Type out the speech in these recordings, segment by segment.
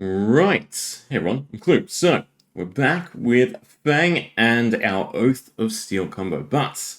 Right. Hey everyone, I'm Klloo. So, we're back with Fang and our Oath of Steel combo, but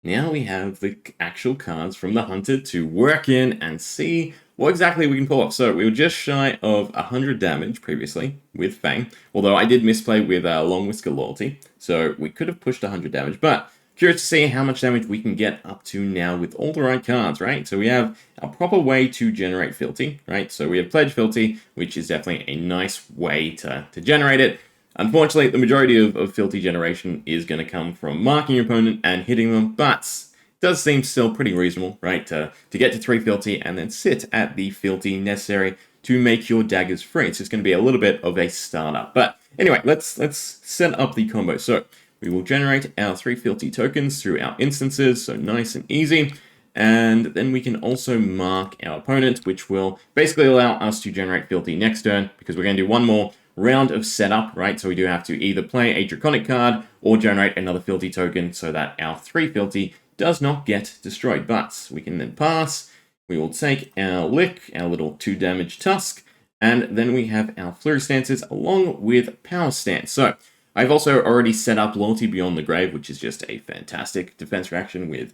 now we have the actual cards from the Hunter to work in and see what exactly we can pull off. So, we were just shy of 100 damage previously with Fang, although I did misplay with Long Whisker Loyalty, so we could have pushed 100 damage, but curious to see how much damage we can get up to now with all the right cards, right? So we have a proper way to generate Filthy, right? So we have Pledge Filthy, which is definitely a nice way to generate it. Unfortunately, the majority of Filthy generation is going to come from marking your opponent and hitting them, but it does seem still pretty reasonable, right? To get to 3 Filthy and then sit at the Filthy necessary to make your daggers free. It's just going to be a little bit of a startup. But anyway, let's set up the combo. So we will generate our 3 Filthy tokens through our instances, so nice and easy. And then we can also mark our opponent, which will basically allow us to generate Filthy next turn, because we're going to do one more round of setup, right? So we do have to either play a Draconic card or generate another Filthy token so that our 3 Filthy does not get destroyed. But we can then pass. We will take our Lick, our little 2 damage Tusk, and then we have our Flurry Stances along with Power Stance. So I've also already set up Loyalty Beyond the Grave, which is just a fantastic defense reaction with,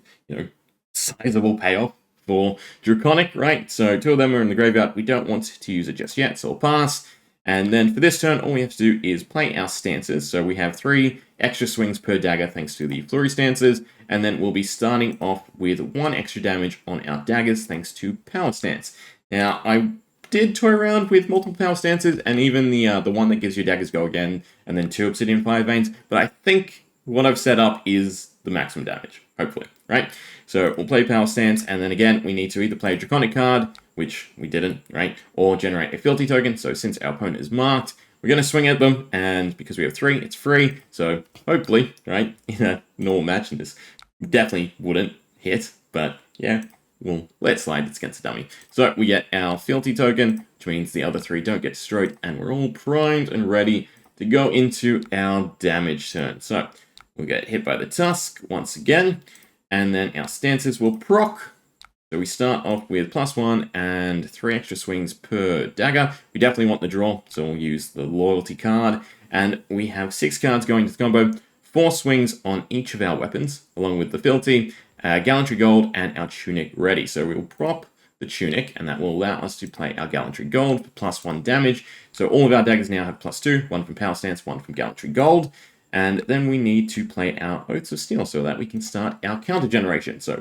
sizable payoff for Draconic, right? So 2 of them are in the graveyard. We don't want to use it just yet, so we'll pass. And then for this turn, all we have to do is play our stances. So we have 3 extra swings per dagger thanks to the Flurry Stances, and then we'll be starting off with 1 extra damage on our daggers thanks to Power Stance. Now, I did toy around with multiple Power Stances, and even the one that gives your daggers go again, and then 2 Obsidian Fire Veins, but I think what I've set up is the maximum damage, hopefully, right? So we'll play Power Stance, and then again, we need to either play a Draconic card, which we didn't, right? Or generate a Filthy token. So since our opponent is marked, we're going to swing at them, and because we have 3, it's free. So hopefully, right, in a normal match, and this definitely wouldn't hit, but yeah, we'll let it slide. It's against a dummy. So we get our Filthy token, which means the other 3 don't get destroyed, and we're all primed and ready to go into our damage turn. So we'll get hit by the Tusk once again, and then our stances will proc. So we start off with +1 and 3 extra swings per dagger. We definitely want the draw, so we'll use the Loyalty card. And we have 6 cards going to the combo, 4 swings on each of our weapons, along with the Filthy, Gallantry Gold, and our Tunic ready. So we'll prop the Tunic, and that will allow us to play our Gallantry Gold for +1 damage. So all of our daggers now have +2, 1 from Power Stance, 1 from Gallantry Gold. And then we need to play our Oaths of Steel so that we can start our counter generation. So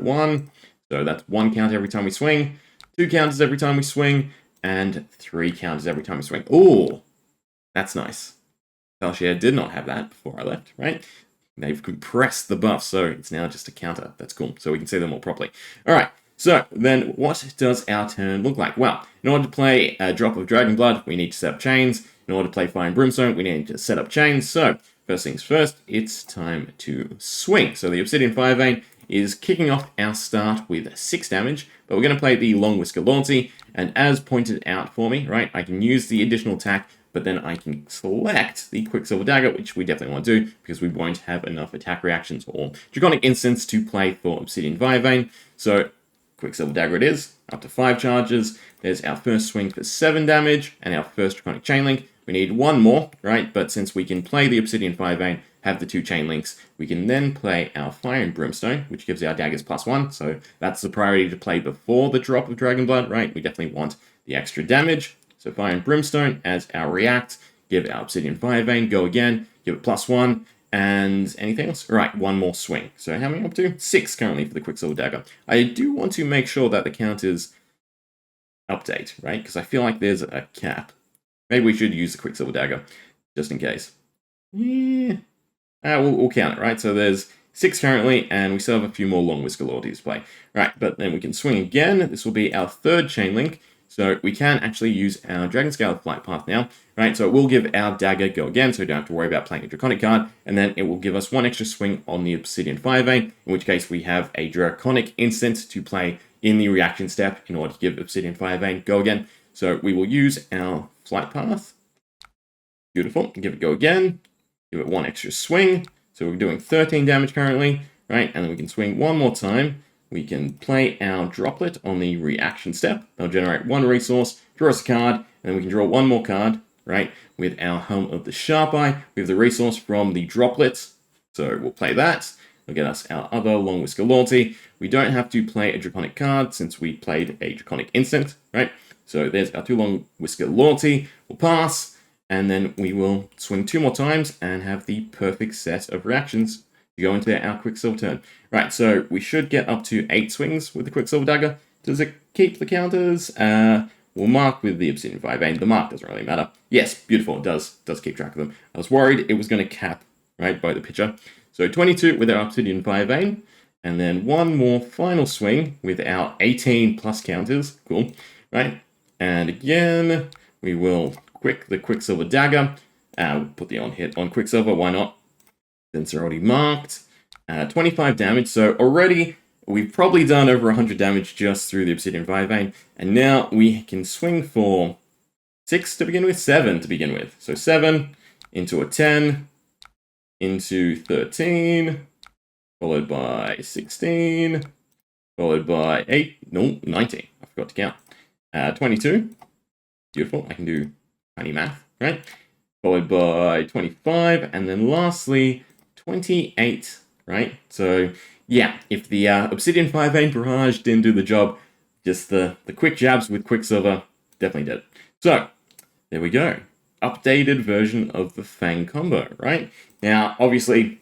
that's 1 counter every time we swing, 2 counters every time we swing, and 3 counters every time we swing. Ooh, that's nice. Felshare did not have that before I left, right? They've compressed the buff, so it's now just a counter. That's cool, so we can see them more properly. All right, so then what does our turn look like? Well, in order to play a drop of Dragon Blood, we need to set up chains. In order to play Fire and Brimstone, we need to set up chains. So first things first, it's time to swing. So the Obsidian Fire Vein is kicking off our start with 6 damage, but we're going to play the Long Whisker Loyalty, and as pointed out for me, right, I can use the additional attack, but then I can select the Quicksilver Dagger, which we definitely want to do, because we won't have enough attack reactions or Draconic Instants to play for Obsidian Fire Vein. So Quicksilver Dagger it is, up to 5 charges. There's our first swing for 7 damage, and our first Draconic Chain Link. We need 1 more, right, but since we can play the Obsidian Fire Vein, have the 2 chain links, we can then play our Fire and Brimstone, which gives our daggers +1, so that's the priority to play before the drop of Dragon Blood, right? We definitely want the extra damage. So Fire and Brimstone as our react, give our Obsidian Fire Vein, go again, give it +1, and anything else? Right, 1 more swing. So how many up to? 6 currently for the Quicksilver Dagger. I do want to make sure that the counters update, right? Because I feel like there's a cap. Maybe we should use the Quicksilver Dagger, just in case. Yeah. We'll count it, right? So there's 6 currently, and we still have a few more Long Whisker Loyalties to play. Right, but then we can swing again. This will be our 3rd chain link. So we can actually use our Dragon Scale Flight Path now, right? So it will give our dagger go again, so we don't have to worry about playing a Draconic card, and then it will give us 1 extra swing on the Obsidian Fire Vein, in which case we have a Draconic instant to play in the reaction step in order to give Obsidian Fire Vein go again. So we will use our Flight Path. Beautiful. Give it go again. Give it 1 extra swing. So we're doing 13 damage currently, right? And then we can swing 1 more time. We can play our Droplet on the reaction step. They'll generate 1 resource, draw us a card, and then we can draw one more card, right, with our Helm of the Sharp Eye. We have the resource from the droplets, so we'll play that. We'll get us our other Long Whisker Loyalty. We don't have to play a Draconic card since we played a Draconic Instant, right? So there's our 2 Long Whisker Loyalty. We'll pass, and then we will swing 2 more times and have the perfect set of reactions to go into our Quicksilver turn. Right, so we should get up to 8 swings with the Quicksilver Dagger. Does it keep the counters? We'll mark with the Obsidian Firebane. The mark doesn't really matter. Yes, beautiful, it does keep track of them. I was worried it was going to cap, right, by the pitcher. So 22 with our Obsidian Firebane, and then one more final swing with our 18 plus counters. Cool, right? And again, we will the Quicksilver Dagger. We'll put the on hit on Quicksilver, why not? Since they're already marked. 25 damage, so already we've probably done over 100 damage just through the Obsidian Firebane, and now we can swing for 6 to begin with, 7 to begin with. So 7 into a 10, into 13, followed by 16, followed by 19. I forgot to count. 22. Beautiful. I can do tiny math, right? Followed by 25, and then lastly 28, right? So yeah, if the Obsidian Firebane Barrage didn't do the job, just the quick jabs with Quicksilver definitely did. So there we go. Updated version of the Fang combo, right? Now, obviously,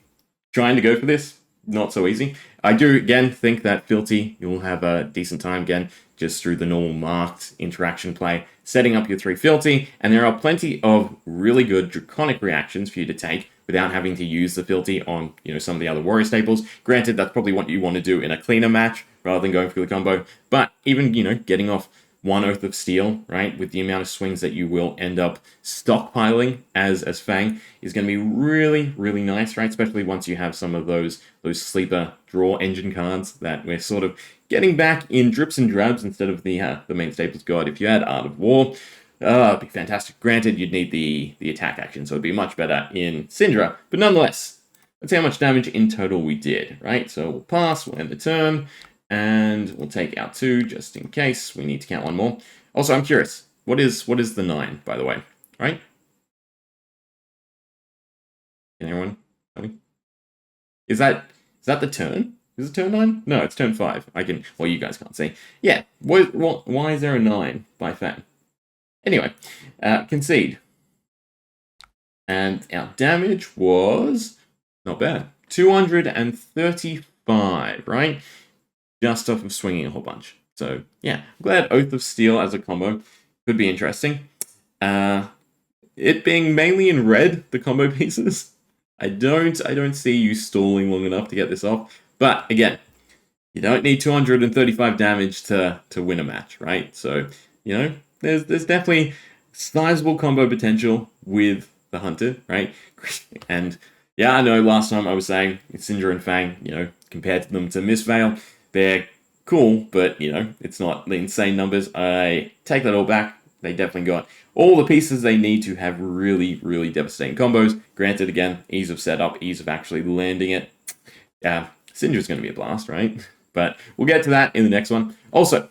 trying to go for this, not so easy. I do, again, think that Filthy, you'll have a decent time, again, just through the normal marked interaction play, setting up your 3 Filthy, and there are plenty of really good Draconic reactions for you to take without having to use the Filthy on, some of the other Warrior staples. Granted, that's probably what you want to do in a cleaner match, rather than going for the combo, but even, getting off 1 Oath of Steel, right, with the amount of swings that you will end up stockpiling as Fang is going to be really, really nice, right? Especially once you have some of those sleeper draw engine cards that we're sort of getting back in drips and drabs instead of the main staples god. If you had Art of War, it'd be fantastic. Granted, you'd need the attack action, so it'd be much better in Syndra, but nonetheless, let's see how much damage in total we did, right? So we'll pass, we'll end the turn, and we'll take out 2 just in case we need to count 1 more. Also, I'm curious, what is the 9, by the way, right? Can anyone tell me? Is that the turn? Is it turn 9? No, it's turn 5. Well, you guys can't see. Yeah, why is there a 9 by Fang? Anyway, concede. And our damage was not bad. 235, right? Just off of swinging a whole bunch. So, yeah, I'm glad Oath of Steel as a combo could be interesting. It being mainly in red, the combo pieces, I don't see you stalling long enough to get this off. But, again, you don't need 235 damage to win a match, right? So, there's definitely sizable combo potential with the Hunter, right? And, yeah, I know last time I was saying Syndra and Fang, compared to them to Miss Veil, they're cool, but, it's not the insane numbers. I take that all back. They definitely got all the pieces they need to have really, really devastating combos. Granted, again, ease of setup, ease of actually landing it. Syndra's going to be a blast, right? But we'll get to that in the next one. Also,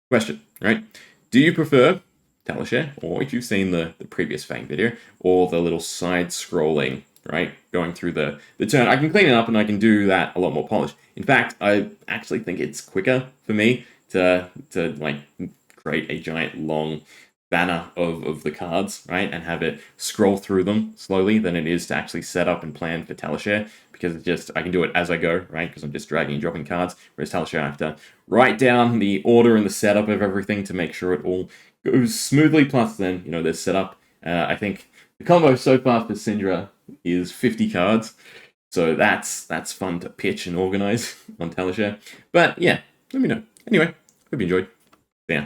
question, right? Do you prefer Talishare, or if you've seen the previous Fang video, or the little side-scrolling, right, going through the turn? I can clean it up and I can do that a lot more polished. In fact, I actually think it's quicker for me to like create a giant long banner of the cards, right, and have it scroll through them slowly than it is to actually set up and plan for Talishare, because it's just, I can do it as I go, right, because I'm just dragging and dropping cards, whereas Talishare I have to write down the order and the setup of everything to make sure it all goes smoothly, plus then, there's setup. I think the combo so far for Syndra is 50 cards, so that's fun to pitch and organize on Talishare. But yeah, let me know. Anyway, hope you enjoyed. See ya.